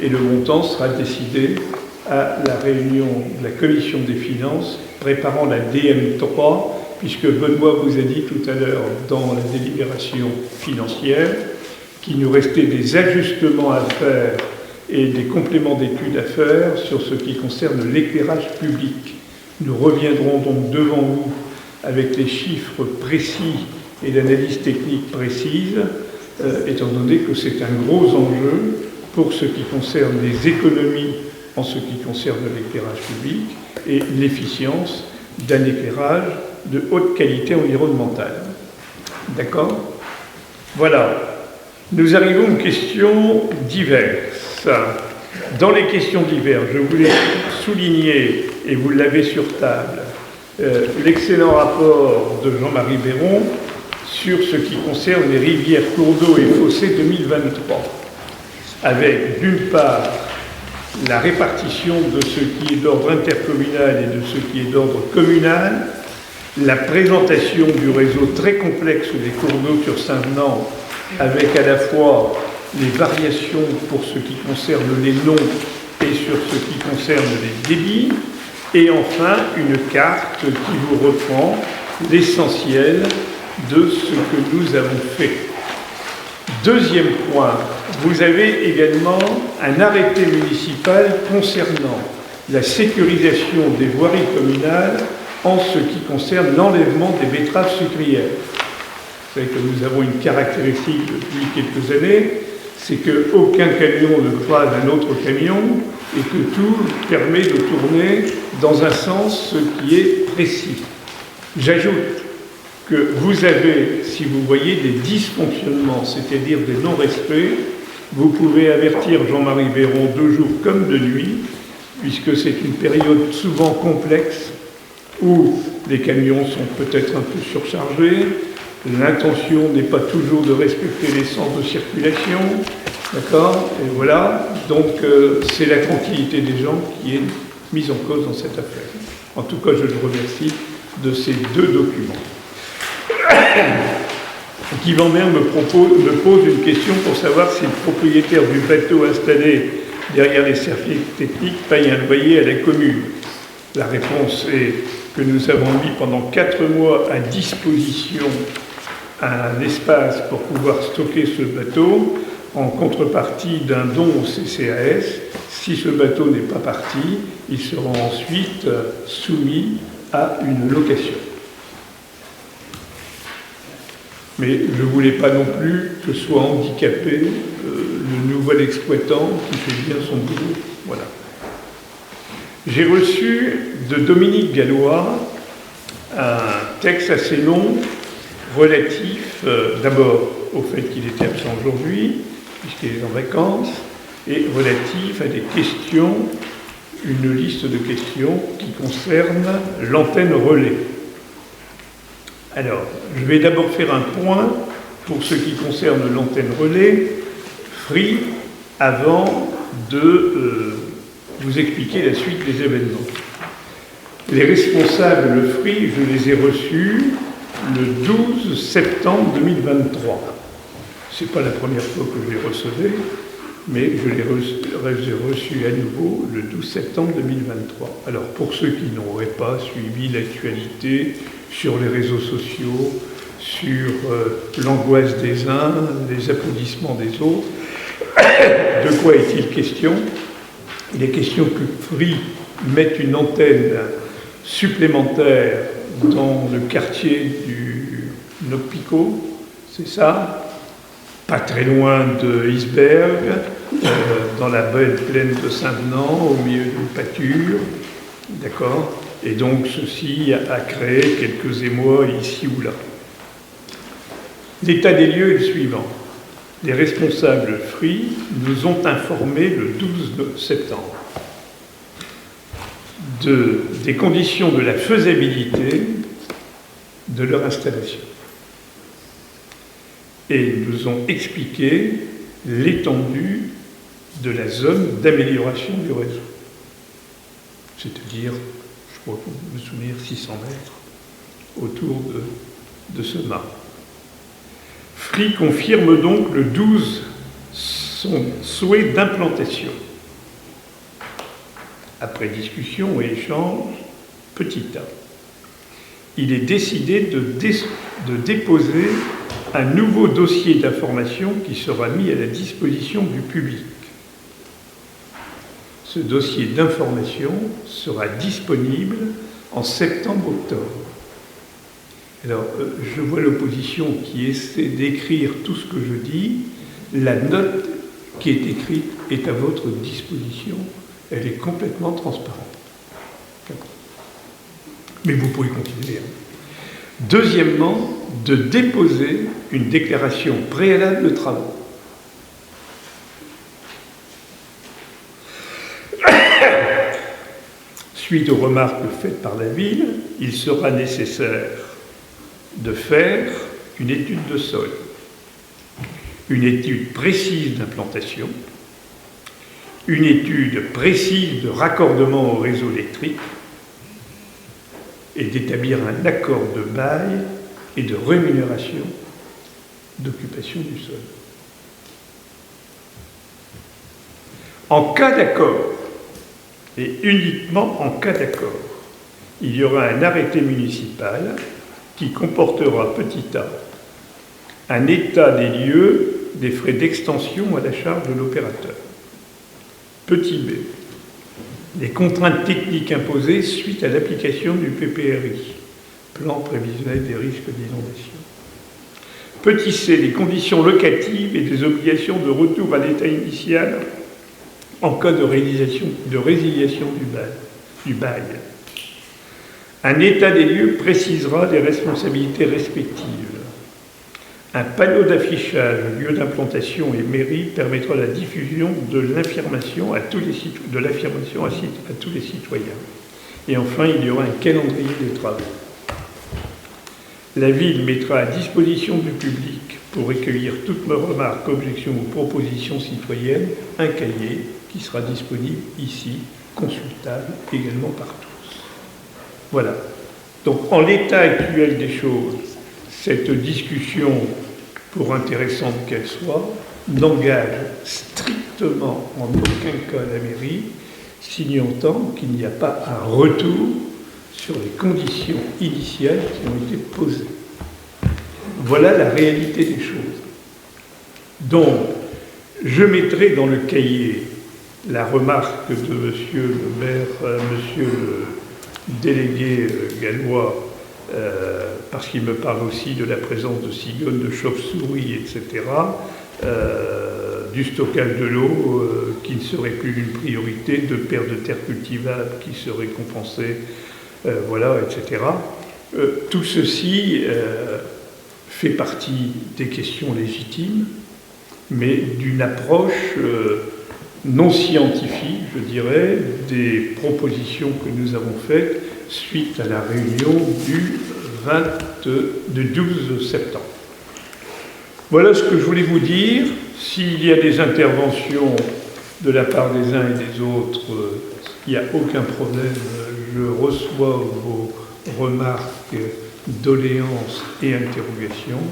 et le montant sera décidé à la réunion de la commission des finances préparant la DM3, puisque Benoît vous a dit tout à l'heure dans la délibération financière qu'il nous restait des ajustements à faire et des compléments d'études à faire sur ce qui concerne l'éclairage public. Nous reviendrons donc devant vous avec les chiffres précis et l'analyse technique précise, étant donné que c'est un gros enjeu pour ce qui concerne les économies en ce qui concerne l'éclairage public et l'efficience d'un éclairage de haute qualité environnementale. D'accord? Voilà. Nous arrivons aux questions diverses. Dans les questions diverses, je voulais souligner, et vous l'avez sur table, l'excellent rapport de Jean-Marie Béron sur ce qui concerne les rivières, cours d'eau et fossés 2023, avec d'une part la répartition de ce qui est d'ordre intercommunal et de ce qui est d'ordre communal, la présentation du réseau très complexe des cours d'eau sur Saint-Venant, avec à la fois les variations pour ce qui concerne les noms et sur ce qui concerne les débits, et enfin une carte qui vous reprend l'essentiel de ce que nous avons fait. Deuxième point, vous avez également un arrêté municipal concernant la sécurisation des voiries communales en ce qui concerne l'enlèvement des betteraves sucrières. Vous savez que nous avons une caractéristique depuis quelques années, c'est qu'aucun camion ne croise un autre camion et que tout permet de tourner dans un sens qui est précis. J'ajoute que vous avez, si vous voyez des dysfonctionnements, c'est-à-dire des non-respects, vous pouvez avertir Jean-Marie Béron de jour comme de nuit, puisque c'est une période souvent complexe où les camions sont peut-être un peu surchargés, l'intention n'est pas toujours de respecter les sens de circulation, d'accord? Et voilà, donc c'est la tranquillité des gens qui est mis en cause dans cette affaire. En tout cas, je le remercie de ces 2 documents. Guy Vanmer me pose une question pour savoir si le propriétaire du bateau installé derrière les services techniques paye un loyer à la commune. La réponse est que nous avons mis pendant 4 mois à disposition un espace pour pouvoir stocker ce bateau en contrepartie d'un don au CCAS. Si ce bateau n'est pas parti, il sera ensuite soumis à une location. Mais je ne voulais pas non plus que soit handicapé le nouvel exploitant qui fait bien son boulot. Voilà. J'ai reçu de Dominique Gallois un texte assez long relatif d'abord au fait qu'il était absent aujourd'hui, puisqu'il est en vacances, et relatif à des questions, une liste de questions qui concernent l'antenne relais. Alors, je vais d'abord faire un point pour ce qui concerne l'antenne relais, Free, avant de vous expliquer la suite des événements. Les responsables de Free, je les ai reçus le 12 septembre 2023. Ce n'est pas la première fois que je les recevais, mais je les ai reçus à nouveau le 12 septembre 2023. Alors, pour ceux qui n'auraient pas suivi l'actualité sur les réseaux sociaux, sur l'angoisse des uns, les applaudissements des autres, de quoi est-il question? Il est question que Free mette une antenne supplémentaire dans le quartier du Noppico, c'est ça? Pas très loin de Isberg, dans la belle plaine de Saint-Venant, au milieu d'une pâture, d'accord? Et donc ceci a créé quelques émois ici ou là. L'état des lieux est le suivant. Les responsables Free nous ont informés le 12 septembre des conditions de la faisabilité de leur installation. Et nous ont expliqué l'étendue de la zone d'amélioration du réseau. C'est-à-dire, je crois me souvenir, 600 mètres autour de ce mât. Free confirme donc le 12 son souhait d'implantation. Après discussion et échange, petit a, il est décidé de déposer un nouveau dossier d'information qui sera mis à la disposition du public. Ce dossier d'information sera disponible en septembre-octobre. Alors, je vois l'opposition qui essaie d'écrire tout ce que je dis. La note qui est écrite est à votre disposition. Elle est complètement transparente. Mais vous pouvez continuer. Deuxièmement, de déposer une déclaration préalable de travaux. Suite aux remarques faites par la ville, il sera nécessaire de faire une étude de sol, une étude précise d'implantation, une étude précise de raccordement au réseau électrique et d'établir un accord de bail et de rémunération d'occupation du sol. En cas d'accord, et uniquement en cas d'accord, il y aura un arrêté municipal qui comportera, petit a, un état des lieux des frais d'extension à la charge de l'opérateur. Petit b, les contraintes techniques imposées suite à l'application du PPRI, plan prévisionnel des risques d'inondation. Petit c, les conditions locatives et des obligations de retour à l'état initial en cas de résiliation du bail. Un état des lieux précisera les responsabilités respectives. Un panneau d'affichage, lieu d'implantation et mairie permettra la diffusion de l'information à tous les citoyens. Et enfin, il y aura un calendrier des travaux. La ville mettra à disposition du public, pour recueillir toutes mes remarques, objections ou propositions citoyennes, un cahier qui sera disponible ici consultable également par tous. Voilà. Donc en l'état actuel des choses, cette discussion, pour intéressante qu'elle soit, n'engage strictement en aucun cas la mairie, s'il y entend qu'il n'y a pas un retour sur les conditions initiales qui ont été posées. Voilà la réalité des choses. Donc, je mettrai dans le cahier la remarque de monsieur le maire, monsieur le délégué gallois, parce qu'il me parle aussi de la présence de cigognes, de chauves-souris, etc., du stockage de l'eau qui ne serait plus une priorité, de pertes de terres cultivables qui seraient compensées, voilà, etc. Tout ceci fait partie des questions légitimes, mais d'une approche non scientifique, je dirais, des propositions que nous avons faites suite à la réunion du 12 septembre. Voilà ce que je voulais vous dire. S'il y a des interventions de la part des uns et des autres, il n'y a aucun problème. Je reçois vos remarques, doléances et interrogations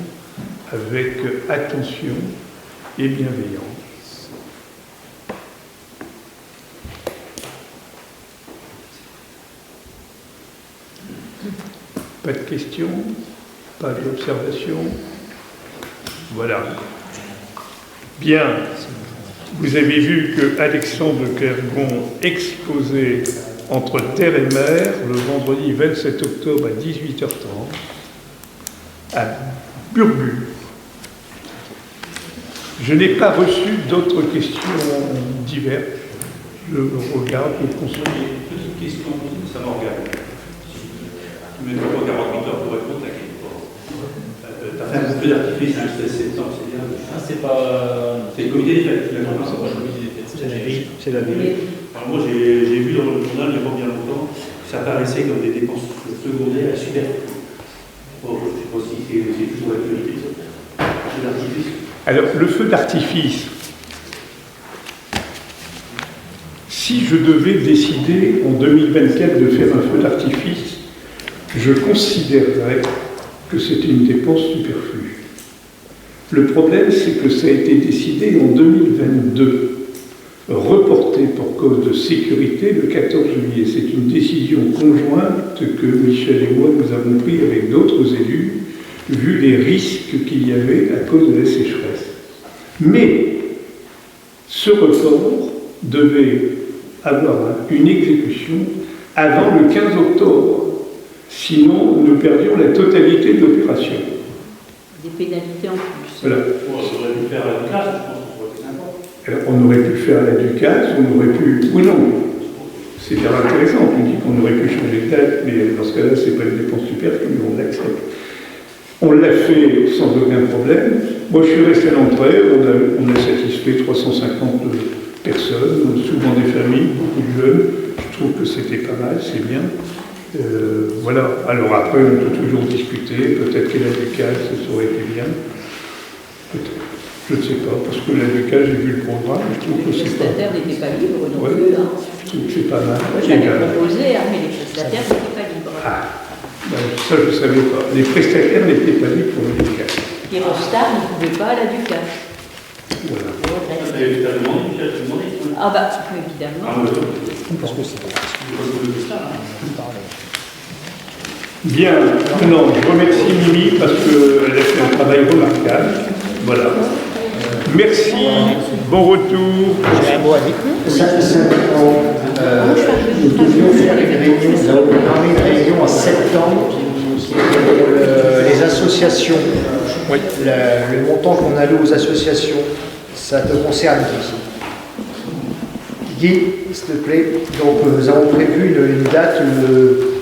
avec attention et bienveillance. Pas de questions? Pas d'observations? Voilà. Bien. Vous avez vu que Alexandre Clergon exposait entre terre et mer le vendredi 27 octobre à 18h30 à Burbule. Je n'ai pas reçu d'autres questions diverses. Je regarde le conseiller. Petite question, ça me regarde. Tu mets 48 heures pour répondre à la question. T'as fait un peu d'artifice le 16 septembre, c'est bien. Ah, c'est pas. C'est le comité des fêtes, finalement. C'est pas le comité des fêtes. C'est la ville. C'est la ville. Alors moi, j'ai vu dans le journal, il n'y a pas bien longtemps, que ça apparaissait comme des dépenses secondaires à superflues. Bon, je ne sais pas si c'est toujours l'actualité. C'est l'artifice. Alors, le feu d'artifice, si je devais décider en 2024 de faire un feu d'artifice, je considérerais que c'est une dépense superflue. Le problème, c'est que ça a été décidé en 2022, reporté pour cause de sécurité le 14 juillet. C'est une décision conjointe que Michel et moi nous avons prise avec d'autres élus, vu les risques qu'il y avait à cause de la sécheresse. Mais ce report devait avoir une exécution avant le 15 octobre. Sinon, nous perdions la totalité de l'opération. Des pénalités en plus. Voilà. Bon, on aurait pu faire la classe, je pense que ça aurait été sympa. Alors, on aurait pu faire la Ducasse, on aurait pu... Oui, non, c'est bien intéressant. On dit qu'on aurait pu changer de date, mais dans ce cas-là, c'est pas une dépense superflue, on l'accepte. On l'a fait sans aucun problème. Moi, je suis resté à l'entrée, on a satisfait 350 personnes, souvent des familles, beaucoup de jeunes. Je trouve que c'était pas mal, c'est bien. Voilà. Alors après, on peut toujours discuter. Peut-être que la Ducasse, ça aurait été bien. Peut-être. Je ne sais pas, parce que la Ducasse, j'ai vu le programme, je trouve que Les c'est pas... prestataires n'étaient pas libres non Ouais. plus. Hein. Je trouve que c'est pas mal. Moi, j'avais proposé, hein, mais les prestataires n'étaient pas libres. Ah, ben, ça, je ne savais pas. Les prestataires n'étaient pas libres pour la Ducasse. Les Rostar ne pouvaient pas à la Ducasse. Voilà. T'as demandé, Michel, tu as demandé. Ah bah, évidemment. Ah, ouais. Parce que c'est Bien, non, je remercie Mimi parce qu'elle a fait un travail remarquable. Voilà. Merci, bon retour. J'ai un mot à dire. Simplement, nous devions faire une réunion, nous avons programmé une réunion en septembre pour les associations. Oui. Le montant qu'on alloue aux associations, ça te concerne ici. Guy, s'il te plaît. Donc nous avons prévu une date,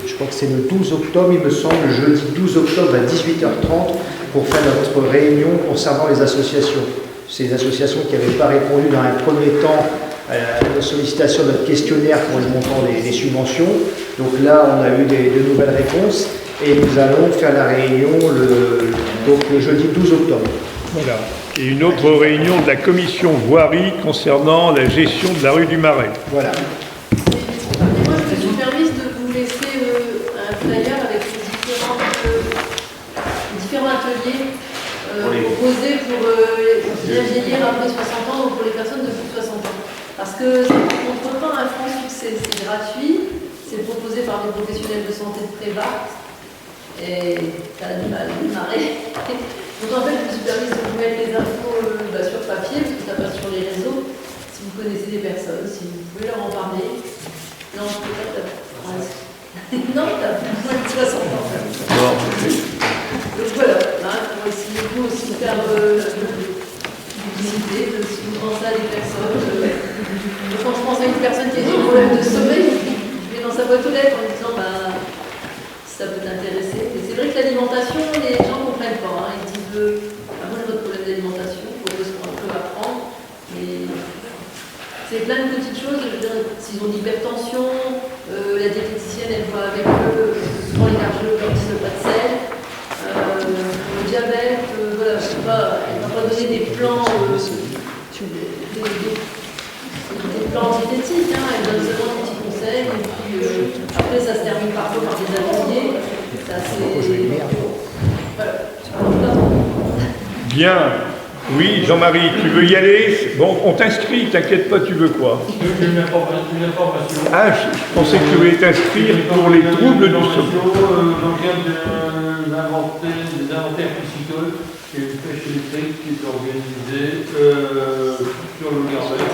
je crois que c'est le 12 octobre, il me semble, le jeudi 12 octobre à 18h30 pour faire notre réunion concernant les associations. Ces associations qui n'avaient pas répondu dans un premier temps à nos sollicitations, notre questionnaire pour le montant des subventions. Donc là, on a eu de nouvelles réponses et nous allons faire la réunion le jeudi 12 octobre. Voilà. Et une autre réunion de la commission voirie concernant la gestion de la rue du Marais. Voilà. bien vieillir après 60 ans ou pour les personnes de plus de 60 ans. Parce que ça ne montre pas un franc succès, c'est gratuit, c'est proposé par des professionnels de santé de Prévac, et ça a du mal à démarrer. Donc en fait, je me suis permis de vous mettre les infos sur papier, parce que ça passe sur les réseaux. Si vous connaissez des personnes, si vous pouvez leur en parler. Non, je peux pas non, t'as plus de 60 ans. Donc voilà, pour essayer de vous aussi faire publicité, si vous pensez à des personnes. Quand je pense à une personne qui a des problèmes de sommeil, je vais dans sa boîte aux lettres en lui disant si ça peut t'intéresser. Et c'est vrai que l'alimentation, les gens ne comprennent pas. Ils disent moi j'ai votre problème d'alimentation, il faut ce qu'on peut apprendre. Mais c'est plein de petites choses. Je veux dire, s'ils ont l'hypertension, la diététicienne elle voit avec eux, souvent les cardiologues leur disent pas de sel. Le diabète, voilà, je sais pas, elle ne va pas donner des plans. Des plans diététiques, elle donne seulement des petits conseils, et puis après ça se termine parfois par des ateliers. Voilà. Bien. Oui, Jean-Marie, tu veux y aller? Bon, on t'inscrit, t'inquiète pas, tu veux quoi? Une information. Ah, je pensais que tu voulais t'inscrire pour les troubles du sommeil. Dans le cadre des inventaires piscicoles, il y a une pêche électrique qui est organisée sur le Gardel,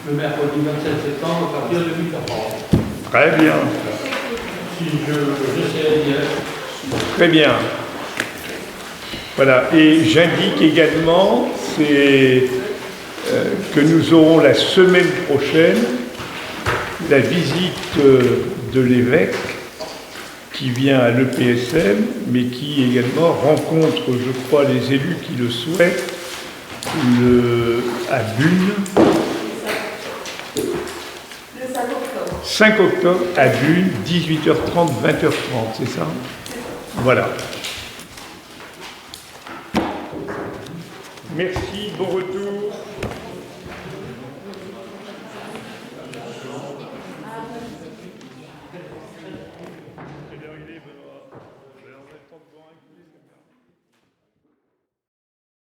le mercredi 27 septembre à partir de 8h30. Très bien. Si j'essaie d'y aller. Très bien. Voilà. Et j'indique également que nous aurons la semaine prochaine la visite de l'évêque qui vient à l'EPSM, mais qui également rencontre, je crois, les élus qui le souhaitent, à Bune. Le 5 octobre. 5 octobre à Bune, 18h30, 20h30, c'est ça? Voilà. Merci, bon retour.